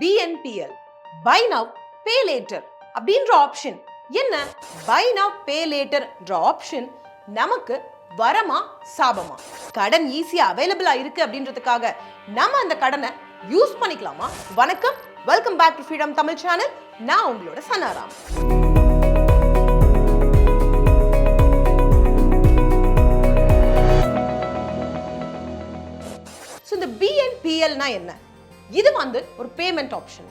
BNPL Buy Now Pay Later அப்படின்ற option என்ன? Buy Now Pay Later என்ற option நமக்கு வரமா சாபமா? கடன் ஈஸியா அவைலபிளா இருக்கு அப்படின்றதுக்காக நம்ம அந்த கடனை யூஸ் பண்ணிக்கலாமா? வணக்கம், welcome back to freedom Tamil channel. நான் உங்களோட சனாராம். இந்த BNPLனா என்ன? இது ஒரு பேமெண்ட் ஆப்ஷன்,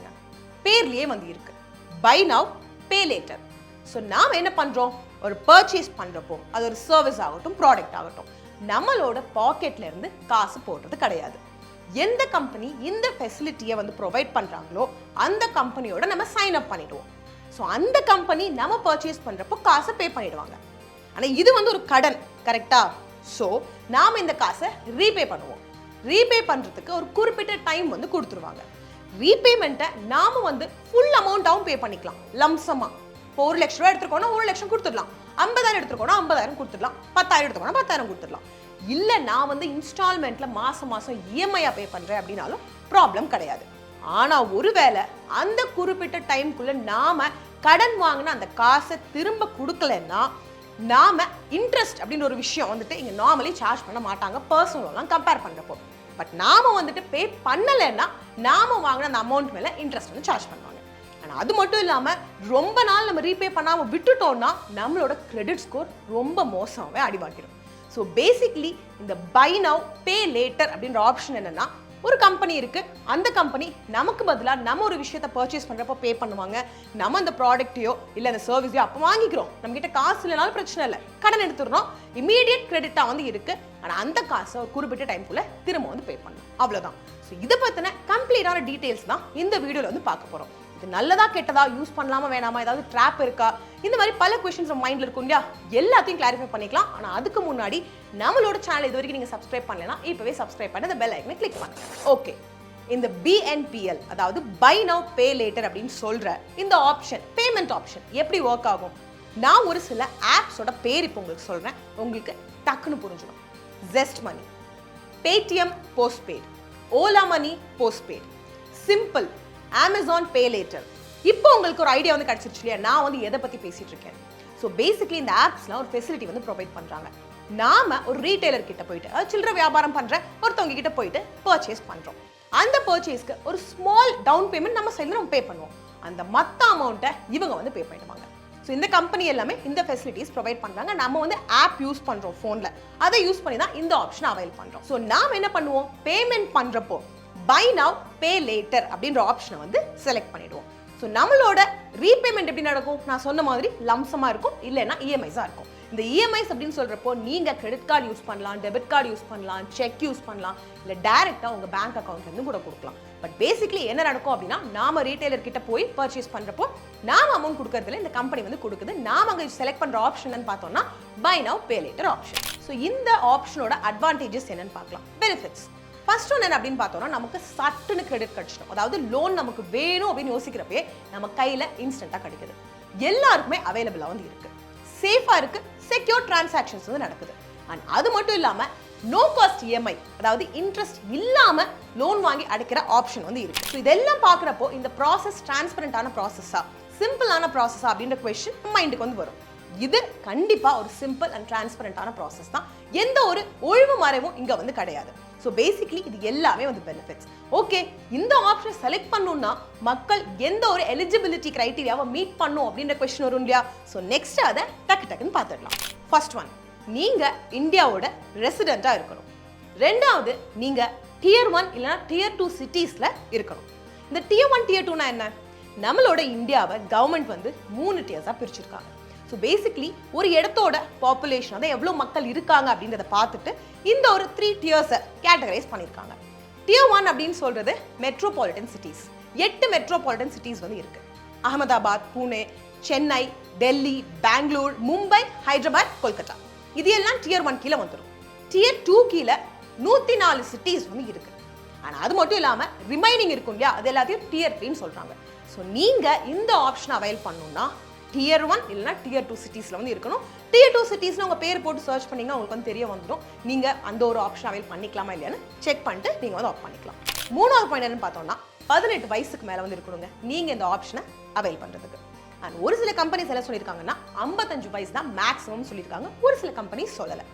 பேர்லயே இருக்கு. Buy now pay later. So நாம என்ன பண்றோம்? ஒரு பர்ச்சேஸ் பண்றப்போ அது ஒரு சர்வீஸ் ஆகட்டும், ப்ராடக்ட் ஆகட்டும், நம்மளோட பாக்கெட்ல இருந்து காசு போடுறது கிடையாது. எந்த கம்பெனி இந்த ஃபெசிலிட்டியை ப்ரொவைட் பண்றாங்களோ அந்த கம்பெனியோட நம்ம சைன் அப் பண்ணிடுவோம். ஸோ அந்த கம்பெனி நம்ம பர்ச்சேஸ் பண்றப்போ காசை பே பண்ணிடுவாங்க. ஆனா இது ஒரு கடன், கரெக்டா? ஸோ நாம இந்த காசை ரீபே பண்ணுவோம். ரீபே பண்றதுக்கு ஒரு குறிப்பிட்ட டைம் கொடுத்துருவாங்க. ரீபேமெண்ட்டை நாம ஃபுல் அமௌண்ட்டாகவும் பே பண்ணிக்கலாம், லம்சமா. இப்போ 1 லட்ச ரூபா எடுத்துருக்கோம்னா 1 லட்சம் கொடுத்துடலாம், 50,000 எடுத்துருக்கோம்னா 50,000 கொடுத்துடலாம், 10,000 எடுத்துக்கோனா 10,000 கொடுத்துடலாம். இல்லை நான் இன்ஸ்டால்மெண்ட்ல மாசம் மாசம் இஎம்ஐயா பே பண்றேன் அப்படின்னாலும் ப்ராப்ளம் கிடையாது. ஆனா ஒருவேளை அந்த குறிப்பிட்ட டைம்குள்ள நாம கடன் வாங்கின அந்த காசை திரும்ப கொடுக்கலன்னா நாம இன்ட்ரெஸ்ட் அப்படின்னு ஒரு விஷயம் இங்க நார்மலி சார்ஜ் பண்ண மாட்டாங்க, பர்சனலாம் கம்பேர் பண்றப்போ. பட் நாம பே பண்ணலைன்னா நாம வாங்கின அந்த அமௌண்ட் மேல இன்ட்ரெஸ்ட் சார்ஜ் பண்ணுவாங்க. ஆனால் அது மட்டும் இல்லாம ரொம்ப நாள் நம்ம ரீபே பண்ணாம விட்டுட்டோம்னா நம்மளோட கிரெடிட் ஸ்கோர் ரொம்ப மோசமாவே அடிவாங்கிடும். ஸோ பேசிக்லி இந்த பை நவ் பே லேட்டர் அப்படின்ற ஆப்ஷன் என்னன்னா, ஒரு கம்பெனி இருக்கு, அந்த கம்பெனி நமக்கு பதிலாக நம்ம ஒரு விஷயத்தை பர்ச்சேஸ் பண்றப்போ பே பண்ணுவாங்க. நம்ம அந்த ப்ராடக்ட்டையோ இல்லை அந்த சர்வீஸையோ அப்போ வாங்கிக்கிறோம். நம்ம கிட்ட காசு இல்லைனாலும் பிரச்சனை இல்லை, கடன் எடுத்துடுறோம், இமீடியட் கிரெடிட்டா இருக்கு. ஆனால் அந்த காசை ஒரு குறிப்பிட்ட டைம்குள்ள திரும்ப பே பண்ணணும், அவ்வளோதான். ஸோ இதை பற்றின கம்ப்ளீட்டான டீட்டெயில்ஸ் தான் இந்த வீடியோவில் பார்க்க போகிறோம். இது நல்லதா கெட்டதா, யூஸ் பண்ணலாமா வேணாமா, ஏதாவது ட்ராப் இருக்கா, இந்த மாதிரி பல கொஸ்டின்ஸ் மைண்ட்ல இருக்கும் இல்லையா, எல்லாத்தையும் கிளாரிஃபை பண்ணிக்கலாம். ஆனால் அதுக்கு முன்னாடி நம்மளோட சேனல் இது வரைக்கும் நீங்க சப்ஸ்கிரைப் பண்ணலைன்னா இப்பவே சப்ஸ்கிரைப் பண்ணி அந்த பெல் ஐக்கனை கிளிக் பண்ணுங்க. ஓகே, இந்த BNPL அதாவது பை நவ் பே லேட்டர் அப்படின்னு சொல்ற இந்த ஆப்ஷன், பேமெண்ட் ஆப்ஷன் எப்படி ஒர்க் ஆகும்? நான் ஒரு சில ஆப்ஸோட பேர் இப்போ உங்களுக்கு சொல்றேன், உங்களுக்கு டக்குன்னு புரிஞ்சிடும். Zest money, Paytm postpaid, Ola money postpaid, simple, Amazon pay later. இப்போ உங்களுக்கு ஒரு ஐடியா கிடைச்சிருச்சு இல்லையா, நான் எதை பத்தி பேசிட்டு இருக்கேன். ஸோ பேசிக்லி இந்த ஆப்ஸ்லாம் ஒரு ஃபெசிலிட்டி ப்ரொவைட் பண்றாங்க. நாம ஒரு ரீட்டைலர் கிட்ட போயிட்டு, சில்லறை வியாபாரம் பண்ற ஒருத்தவங்க கிட்ட போயிட்டு பர்ச்சேஸ் பண்றோம். அந்த பர்ச்சேஸ்க்கு ஒரு ஸ்மால் டவுன் பேமெண்ட் நம்ம சைடுல பே பண்ணுவோம். அந்த மற்ற அமௌண்ட்டை இவங்க பே பண்ணிடுவாங்க. ஸோ இந்த கம்பெனி எல்லாமே இந்த ஃபெசிலிட்டிஸ் ப்ரொவைட் பண்றாங்க. நம்ம ஆப் யூஸ் பண்றோம் ஃபோன்ல, அதை யூஸ் பண்ணி தான் இந்த ஆப்ஷன் அவைல் பண்றோம். ஸோ நாம என்ன பண்ணுவோம்? பேமெண்ட் பண்றப்போ பை நவ் பே லேட்டர் அப்படின்ற ஆப்ஷனை செலக்ட் பண்ணிடுவோம். ஸோ நம்மளோட ரீபேமெண்ட் எப்படி நடக்கும்? நான் சொன்ன மாதிரி லம்சமா இருக்கும், இல்லைன்னா இஎம்ஐஸா இருக்கும். இந்த இஎம்ஐஸ் அப்படின்னு சொல்றப்போ நீங்க கிரெடிட் கார்டு யூஸ் பண்ணலாம், டெபிட் கார்டு யூஸ் பண்ணலாம், செக் யூஸ் பண்ணலாம், இல்ல டைரக்டா உங்க பேங்க் அக்கௌண்ட்ல இருந்து கூட கொடுக்கலாம். பட் பேசிக்லி என்ன நடக்கும் அப்படின்னா, நாம ரீட்டைலர் கிட்ட போய் பர்ச்சேஸ் பண்றப்போ நாம அமௌண்ட் கொடுக்கறதுல இந்த கம்பெனி கொடுக்குது. நாம அங்க செலக்ட் பண்ற ஆப்ஷன் பார்த்தோம்னா buy now pay later option. So இந்த ஆப்ஷனோட அட்வான்டேஜஸ் என்னன்னு பார்க்கலாம். பெனிஃபிட்ஸ் ஃபர்ஸ்ட் ஒன்று என்ன அப்படின்னு பார்த்தோம்னா, நமக்கு சட்டுன்னு கிரெடிட் கிடைச்சிடும். அதாவது லோன் நமக்கு வேணும் அப்படின்னு யோசிக்கிறப்பே நம்ம கையில இன்ஸ்டன்டா கிடைக்குது. எல்லாருக்குமே அவைலபிளா இருக்கு, சேஃபா இருக்கு, செக்யூர் டிரான்சாக்ஷன்ஸ் நடக்குது. அண்ட் அது மட்டும் இல்லாம நோ காஸ்ட் இஎம்ஐ, அதாவது இன்ட்ரெஸ்ட் இல்லாம லோன் வாங்கி அடைக்கிற ஆப்ஷன் இருக்கு. ஸோ இதெல்லாம் பார்க்குறப்போ இந்த ப்ராசஸ் டிரான்ஸ்பரண்டான ப்ராசஸா, சிம்பிளான ப்ராசஸா அப்படின்ற கொஸ்டின் மைண்டுக்கு வரும். இது கண்டிப்பா ஒரு சிம்பிள் அண்ட் டிரான்ஸ்பரண்டான ப்ராசஸ் தான். எந்த ஒரு ஒழுங்கு மறைவும் இங்க கிடையாது. ஸோ பேசிக்லி இது எல்லாமே பெனிஃபிட்ஸ். ஓகே, இந்த ஆப்ஷன் செலக்ட் பண்ணணும்னா மக்கள் எந்த ஒரு எலிஜிபிலிட்டி கிரைட்டீரியாவை மீட் பண்ணும் அப்படின்ற கொஸ்டின் வரும் இல்லையா. ஸோ நெக்ஸ்ட் அதை டக்குன்னு பார்த்துடலாம். ஃபர்ஸ்ட் ஒன், நீங்க இந்தியாவோட ரெசிடென்ட்டா இருக்கணும். ரெண்டாவது, நீங்க Tier 1 இல்லைன்னா Tier 2 சிட்டிஸ்ல இருக்கணும். இந்த Tier 1 Tier 2னா என்ன? நம்மளோட இந்தியாவை கவர்மெண்ட் 3 டியர்ஸா பிரிச்சிருக்காங்க. ஸோ பேசிக்லி ஒரு இடத்தோட பாப்புலேஷன், அதை எவ்வளோ மக்கள் இருக்காங்க அப்படின்றத பார்த்துட்டு இந்த ஒரு 3 டியர்ஸை கேட்டகரைஸ் பண்ணியிருக்காங்க. Tier 1 அப்படின்னு சொல்றது மெட்ரோபாலிட்டன் சிட்டிஸ். 8 மெட்ரோபாலிட்டன் சிட்டிஸ் இருக்கு. அகமதாபாத், புனே, சென்னை, டெல்லி, பெங்களூர், மும்பை, ஹைதராபாத், கொல்கத்தா. இது எல்லாம் Tier 1 கீழே வந்துடும். Tier 2 கீழே 104 சிட்டிஸ் இருக்கு. ஆனால் அது மட்டும் இல்லாமல் ரிமைனிங் இருக்கும் இல்லையா, அது எல்லாத்தையும் Tier 3 சொல்றாங்க. ஸோ நீங்க இந்த ஆப்ஷன் அவைல் பண்ணணும்னா Tier 1 இல்லைனா Tier 2 சிட்டிஸ்ல இருக்கணும். Tier 2 சிட்டிஸ்ல உங்க பேர் போட்டு சர்ச் பண்ணீங்கன்னா உங்களுக்கு தெரிய வந்துடும். நீங்க அந்த ஒரு ஆப்ஷன் அவைல் பண்ணிக்கலாமா இல்லையான்னு செக் பண்ணிட்டு நீங்க ஆஃப் பண்ணிக்கலாம். மூணாவது பாயிண்ட் என்னன்னு பார்த்தோம்னா, 18 வயசுக்கு மேல வந்து இருக்கணுங்க நீங்க இந்த ஆப்ஷனை அவைல் பண்றதுக்கு. அண்ட் ஒரு சில கம்பெனிஸ் என்ன சொல்லியிருக்காங்கன்னா 55 வயசு தான் மேக்ஸிமம் சொல்லியிருக்காங்க, ஒரு சில கம்பெனிஸ் சொல்லலை.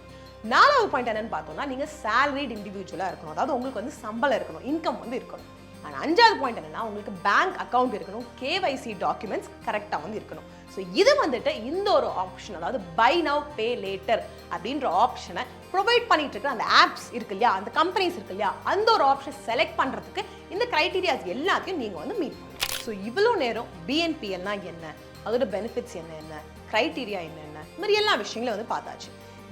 4வது பாயிண்ட் என்னன்னு பார்த்தோம்னா நீங்க சேலரிட் இண்டிவிஜுவலா இருக்கணும், அதாவது உங்களுக்கு வந்து சம்பளம் இருக்கணும், இன்கம் வந்து இருக்கணும். அண்ட் 5வது பாயிண்ட் என்னன்னா உங்களுக்கு பேங்க் அக்கௌண்ட் இருக்கணும், KYC டாக்குமெண்ட்ஸ் கரெக்டா வந்து இருக்கணும். ஸோ இது வந்துட்டு இந்த ஒரு ஆப்ஷன், அதாவது பை நவ் பே லேட்டர் அப்படின்ற ஆப்ஷனை ப்ரொவைட் பண்ணிட்டு இருக்கிற அந்த ஆப்ஸ் இருக்கு இல்லையா, அந்த கம்பெனிஸ் இருக்கு இல்லையா, அந்த ஒரு ஆப்ஷன் செலக்ட் பண்றதுக்கு இந்த கிரைட்டீரியாஸ் எல்லாத்தையும் நீங்க வந்து மீட் பண்ணணும். ஸோ இவ்வளோ நேரம் BNPLனா என்ன, அதோட பெனிஃபிட்ஸ் என்ன, கிரைட்டீரியா என்னென்ன, இந்த மாதிரி எல்லா விஷயங்களும் வந்து பார்த்தாச்சு.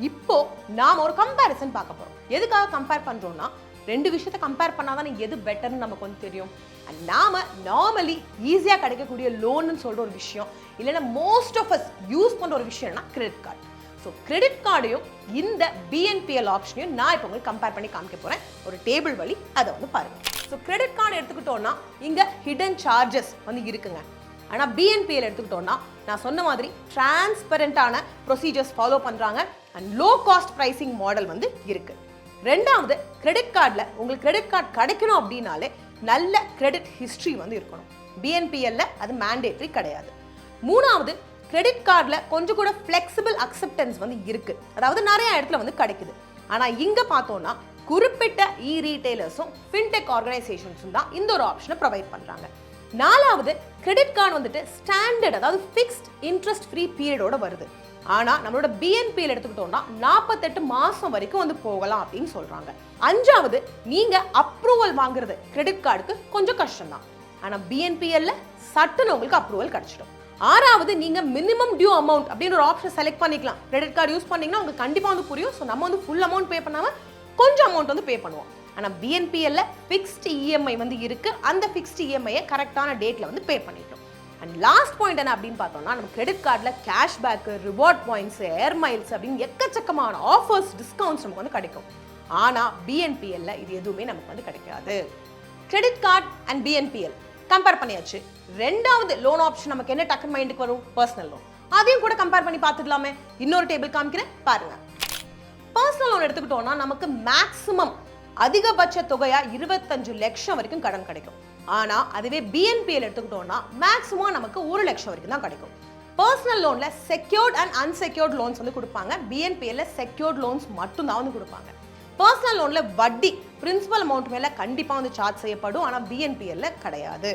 இப்போ நாம ஒரு கம்பேரிசன் பார்க்க போறோம். எதுக்காக கம்பேர் பண்றோம்னா 2 விஷயத்தை கம்பேர் பண்ணாதான் எது பெட்டர்னு நமக்கு வந்து தெரியும். நாம நார்மலி ஈஸியா கிடைக்கக்கூடிய லோன்னு சொல்ற ஒரு விஷயம், இல்லைன்னா மோஸ்ட் ஆஃப் அஸ் யூஸ் பண்ற ஒரு விஷயம்னா கிரெடிட் கார்டு. ஸோ கிரெடிட் கார்டையும் இந்த BNPL ஆப்ஷனையும் நான் இப்போ உங்களுக்கு கம்பேர் பண்ணி காமிக்க போறேன். ஒரு டேபிள் வழி அதை வந்து பாருங்க. ஸோ கிரெடிட் கார்டு எடுத்துக்கிட்டோம்னா இங்க ஹிடன் சார்ஜஸ் வந்து இருக்குங்க. ஆனால் BNPL எடுத்துக்கிட்டோம்னா நான் சொன்ன மாதிரி டிரான்ஸ்பரண்டான ப்ரொசீஜர்ஸ் ஃபாலோ பண்றாங்க and low cost pricing model வந்து இருக்கு. 2வது கிரெடிட் கார்டில் உங்களுக்கு கிரெடிட் கார்டு கிடைக்கணும் அப்படின்னாலே நல்ல கிரெடிட் ஹிஸ்ட்ரி வந்து இருக்கணும். BNPLல அது மேண்டேட்ரி கிடையாது. 3வது கிரெடிட் கார்டில் கொஞ்சம் கூட ஃப்ளெக்சிபிள் அக்செப்டன்ஸ் வந்து இருக்கு, அதாவது நிறைய இடத்துல வந்து கிடைக்குது. ஆனால் இங்கே பார்த்தோம்னா குறிப்பிட்ட ரீட்டைலர்ஸும் ஃபின்டெக் ஆர்கனைசேஷன்ஸும் தான் இந்த ஒரு ஆப்ஷனை ப்ரொவைட் பண்ணுறாங்க. 4வது கிரெடிட் கார்டு வந்துட்டு ஸ்டாண்டர்ட், அதாவது ஃபிக்ஸ்ட் இன்ட்ரெஸ்ட் ஃப்ரீ பீரியடோட வருது. ஆனால் நம்மளோட BNPL எடுத்துக்கிட்டோம்னா 48 மாதம் வரைக்கும் வந்து போகலாம் அப்படின்னு சொல்கிறாங்க. 5வது நீங்கள் அப்ரூவல் வாங்குறது கிரெடிட் கார்டுக்கு கொஞ்சம் கஷ்டம் தான், ஆனால் BNPLல சட்டுன்னு உங்களுக்கு அப்ரூவல் கிடைச்சிடும். 6வது நீங்கள் மினிமம் டியூ அமௌண்ட் அப்படின்னு ஒரு ஆப்ஷன் செலக்ட் பண்ணிக்கலாம். கிரெடிட் கார்டு யூஸ் பண்ணீங்கன்னா உங்களுக்கு கண்டிப்பாக வந்து புரியும். ஸோ நம்ம வந்து ஃபுல் அமௌண்ட் பே பண்ணாமல் கொஞ்சம் அமௌண்ட் வந்து பே பண்ணுவோம். ஆனால் BNPLல ஃபிக்ஸ்டு EMI வந்து இருக்கு, அந்த ஃபிக்ஸ்டு EMIயை கரெக்டான டேட்ல வந்து பே பண்ணிட்டோம். அண்ட் லாஸ்ட் பாயிண்ட் என்ன அப்படின்னு பார்த்தோம்னா நம்ம கிரெடிட் கார்டில் கேஷ்பேக், ரிவார்ட் பாயிண்ட்ஸ், ஏர் மைல்ஸ் அப்படின்னு எக்கச்சக்கமான ஆஃபர்ஸ், டிஸ்கவுண்ட்ஸ் நமக்கு வந்து கிடைக்கும். ஆனால் BNPLல இது எதுவுமே நமக்கு வந்து கிடைக்காது. Credit card and BNPL compare பண்ணியாச்சு. 2வது லோன் ஆப்ஷன் நமக்கு என்ன டக்கு மைண்டுக்கு வரும், பர்சனல் லோன். அதையும் கூட கம்பேர் பண்ணி பார்த்துக்கலாமே. இன்னொரு டேபிள் காமிக்கிறேன் பாருங்க. பர்சனல் லோன் எடுத்துக்கிட்டோம்னா நமக்கு மேக்ஸிமம் அதிகபட்ச தொகையா 25 லட்சம் வரைக்கும் கடன் கிடைக்கும். ஆனா அதுவே BNPL எடுத்துக்கிட்டோம்னா மேக்ஸிமம் நமக்கு 1 லட்சம் வரைக்கும் தான் கிடைக்கும். பர்சனல் லோன்ல செக்யூர்ட் அண்ட் அன்செக்யூர்ட் லோன்ஸ் வந்து கொடுப்பாங்க. BNPLல செக்யூர்ட் லோன்ஸ் மட்டும் தான் வந்து கொடுப்பாங்க. பர்சனல் லோன்ல வட்டி பிரின்சிபல் அமௌண்ட் மேல கண்டிப்பா வந்து சார்ஜ் செய்யப்படும், ஆனா BNPLல கிடையாது.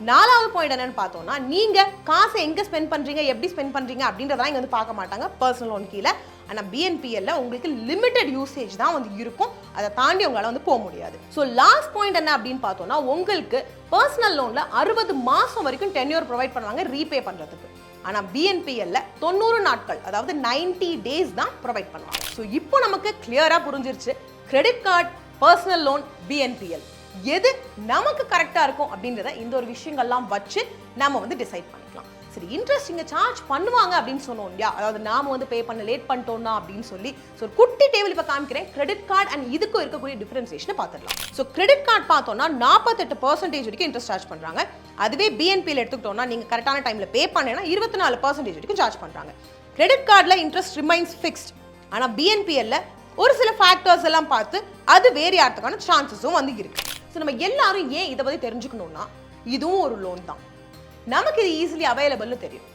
4வது பாயிண்ட் என்னன்னு பார்த்தோம்னா நீங்க காசை எங்க ஸ்பெண்ட் பண்றீங்க, எப்படி ஸ்பெண்ட் பண்றீங்க அப்படின்றத இங்க வந்து பார்க்க மாட்டாங்க பர்சனல் லோன் கீழே. ஆனா BNPLல உங்களுக்கு லிமிடெட் யூசேஜ் தான் வந்து இருக்கும், அதை தாண்டி உங்களால வந்து போக முடியாது. ஸோ லாஸ்ட் பாயிண்ட் என்ன அப்படின்னு பார்த்தோம்னா உங்களுக்கு பர்சனல் லோன்ல 60 மாசம் வரைக்கும் டென்யூர் ப்ரொவைட் பண்ணுவாங்க ரீபே பண்றதுக்கு. ஆனா BNPLல 90 நாட்கள், அதாவது 90 டேஸ் தான் ப்ரொவைட் பண்ணுவாங்க. ஸோ இப்போ நமக்கு கிளியரா புரிஞ்சிருச்சு credit card, personal loan, BNPL எது நமக்கு கரெக்டா இருக்கும் அப்படின்றத இந்த ஒரு விஷயங்கள்லாம் வச்சு நாம வந்து டிசைட் பண்ணிக்கலாம். சரி, இன்ட்ரெஸ்ட் இங்க சார்ஜ் பண்ணுவாங்க அப்படின்னு சொன்னோம் இல்லையா, அதாவது நாம வந்து பே பண்ண லேட் பண்ணிட்டோம்னா அப்படின்னு சொல்லி. ஸோ குட்டி டேபிள் இப்போ காமிக்கிறேன். கிரெடிட் கார்டு அண்ட் இதுக்கும் இருக்கக்கூடிய டிஃபரன்சியேஷனை பார்த்துடலாம். ஸோ கிரெடிட் கார்டு பார்த்தோம்னா 48% வரைக்கும் இன்ட்ரெஸ்ட் சார்ஜ் பண்றாங்க. அதுவே BNPL எடுத்துக்கிட்டோம்னா நீங்க கரெக்டான டைம்ல பே பண்ணேன்னா 24% வரைக்கும் சார்ஜ் பண்றாங்க. கிரெடிட் கார்டுல இன்ட்ரெஸ்ட் ரிமைன்ஸ் ஃபிக்ஸ்ட், ஆனா BNPLல ஒரு சில ஃபேக்டர்ஸ் எல்லாம் பார்த்து அது வேரி ஆகிறதுக்கான சான்சஸும் வந்து இருக்கு. ஸோ நம்ம எல்லாரும் ஏன் இதை பத்தி தெரிஞ்சுக்கணும்னா இதுவும் ஒரு லோன் தான், நமக்கு இது ஈஸிலி அவைலபிள்னு தெரியும்.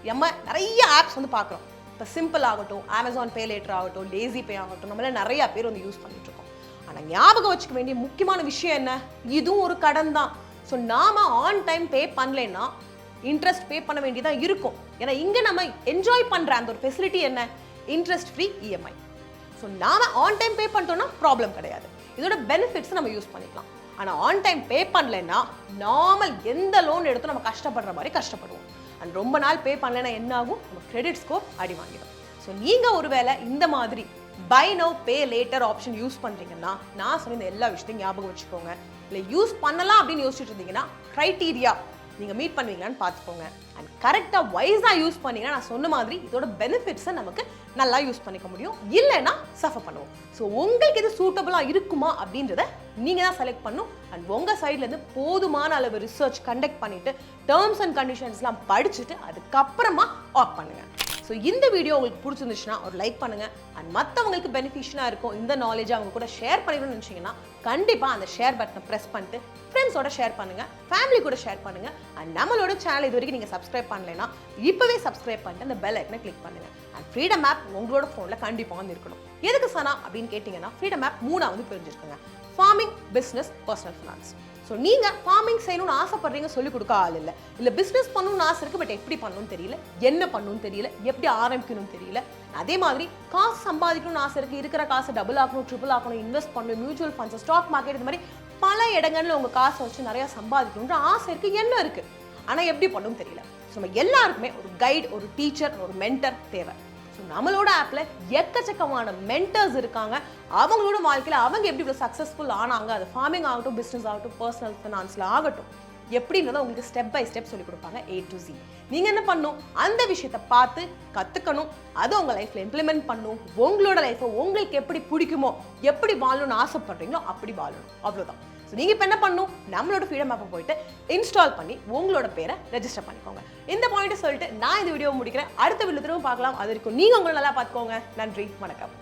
நம்ம நிறைய ஆப்ஸ் வந்து பார்க்குறோம். இப்போ சிம்பிள் ஆகட்டும், Amazon பே லேட்டர் ஆகட்டும், லேசி பே ஆகட்டும், நம்மள நிறைய பேர் வந்து யூஸ் பண்ணிட்டு இருக்கோம். ஆனால் ஞாபகம் வச்சுக்க வேண்டிய முக்கியமான விஷயம் என்ன, இதுவும் ஒரு கடன் தான். ஸோ நாம ஆன் டைம் பே பண்ணலைன்னா இன்ட்ரெஸ்ட் பே பண்ண வேண்டியதான் இருக்கும். ஏன்னா இங்கே நம்ம என்ஜாய் பண்ணுற அந்த ஒரு ஃபெசிலிட்டி என்ன, இன்ட்ரெஸ்ட் ஃப்ரீ EMI. ஸோ நாம ஆன் டைம் பே பண்ணிட்டோம்னா ப்ராப்ளம் கிடையாது, இதோட பெனிஃபிட்ஸ் நம்ம யூஸ் பண்ணிக்கலாம். ஆனால் ஆன் டைம் பே பண்ணலைன்னா நார்மல் எந்த லோன் எடுத்தும் நம்ம கஷ்டப்படுற மாதிரி கஷ்டப்படுவோம். அண்ட் ரொம்ப நாள் பே பண்ணலைன்னா என்ன ஆகும், நம்ம கிரெடிட் ஸ்கோர் அடி வாங்கிடும். ஸோ நீங்கள் ஒருவேளை இந்த மாதிரி buy now pay later option use பண்ணுறீங்கன்னா நான் சொன்ன இந்த எல்லா விஷயத்தையும் ஞாபகம் வச்சுக்கோங்க. இல்லை யூஸ் பண்ணலாம் அப்படின்னு யோசிச்சுட்டு இருந்தீங்கன்னா க்ரைட்டீரியா நீங்கள் மீட் பண்ணுவீங்களான்னு பார்த்துக்கோங்க. அண்ட் கரெக்டாக வைஸாக யூஸ் பண்ணீங்கன்னா நான் சொன்ன மாதிரி இதோட பெனிஃபிட்ஸை நமக்கு நல்லா யூஸ் பண்ணிக்க முடியும், இல்லைன்னா சஃபர் பண்ணுவோம். ஸோ உங்களுக்கு இது சூட்டபுளாக இருக்குமா அப்படின்றத நீங்கள் தான் செலக்ட் பண்ணணும். அண்ட் உங்கள் சைட்லேருந்து போதுமான அளவு ரிசர்ச் கண்டக்ட் பண்ணிவிட்டு டேர்ம்ஸ் அண்ட் கண்டிஷன்ஸ்லாம் படிச்சுட்டு அதுக்கப்புறமா ஆப் பண்ணுங்கள். ஸோ இந்த வீடியோ உங்களுக்கு பிடிச்சிருந்துச்சுன்னா ஒரு லைக் பண்ணுங்க அண்ட் மற்றவங்களுக்கு பெனிஃபிஷியலாக இருக்கும் இந்த நாலேஜை அவங்க கூட ஷேர் பண்ணிக்கணும்னு நினச்சிங்கன்னா கண்டிப்பாக அந்த ஷேர் பட்டனை ப்ரெஸ் பண்ணிட்டு ஃப்ரெண்ட்ஸோட ஷேர் பண்ணுங்க, ஃபேமிலி கூட ஷேர் பண்ணுங்க. அண்ட் நம்மளோட சேனல் இது வரைக்கும் நீங்கள் சப்ஸ்கிரைப் பண்ணலைன்னா இப்போவே சப்ஸ்கிரைப் பண்ணிட்டு அந்த பெல் ஐக்கனை கிளிக் பண்ணுங்க. அண்ட் ஃப்ரீடம் ஆப் உங்களோட ஃபோனில் கண்டிப்பாக வந்து இருக்கணும். எதுக்கு சனா அப்படின்னு கேட்டிங்கன்னா ஃப்ரீடம் ஆப் 3 வந்து பிரிஞ்சிருக்குங்க. Farming, business, personal finance. So நீங்கள் ஃபார்மிங் செய்யணும்னு ஆசைப்படுறீங்க, சொல்லிக் கொடுக்க ஆள் இல்லை பிஸ்னஸ் பண்ணணும்னு ஆசை இருக்குது, பட் எப்படி பண்ணணும்னு தெரியல, என்ன பண்ணணும்னு தெரியல, எப்படி ஆரம்பிக்கணும்னு தெரியல. அதே மாதிரி காசு சம்பாதிக்கணும்னு ஆசை இருக்குது, இருக்கிற காசை டபுள் ஆக்கணும், ட்ரிபிள் ஆக்கணும், இன்வெஸ்ட் பண்ணணும், மியூச்சுவல் ஃபண்ட்ஸ், ஸ்டாக் மார்க்கெட், இது மாதிரி பல இடங்களில் உங்கள் காசை வச்சு நிறையா சம்பாதிக்கணுன்ற ஆசை இருக்குது, என்ன இருக்குது, ஆனால் எப்படி பண்ணணும்னு தெரியல. ஸோ நம்ம எல்லாருக்குமே ஒரு கைட், ஒரு டீச்சர், ஒரு மென்டர் தேவை. ஸோ நம்மளோட ஆப்பில் எக்கச்சக்கமான மென்டர்ஸ் இருக்காங்க. அவங்களோட வாழ்க்கையில் அவங்க எப்படி இவ்வளோ சக்ஸஸ்ஃபுல் ஆனாங்க, அது ஃபார்மிங் ஆகட்டும், பிஸ்னஸ் ஆகட்டும், பர்சனல் ஃபினான்ஸில் ஆகட்டும், எப்படின்றத உங்களுக்கு ஸ்டெப் பை ஸ்டெப் சொல்லிக் கொடுப்பாங்க A to Z. நீங்கள் என்ன பண்ணணும், அந்த விஷயத்தை பார்த்து கற்றுக்கணும், அதை உங்கள் லைஃப்பில் இம்ப்ளிமெண்ட் பண்ணணும். உங்களோட லைஃப்பை உங்களுக்கு எப்படி பிடிக்குமோ, எப்படி வாழணும்னு ஆசைப்படுறீங்களோ அப்படி வாழணும், அவ்வளோதான். ஸோ நீங்கள் இப்போ என்ன பண்ணணும், நம்மளோட ஃப்ரீடம் ஆப்பை போயிட்டு இன்ஸ்டால் பண்ணி உங்களோட பேரை ரெஜிஸ்டர் பண்ணிக்கோங்க. இந்த பாயிண்ட்டை சொல்லிட்டு நான் இந்த வீடியோ முடிக்கிறேன். அடுத்த வீடியோ திரும்ப பார்க்கலாம். அது வரைக்கும் நீங்கள் உங்களை நல்லா பார்த்துக்கோங்க. நன்றி, வணக்கம்.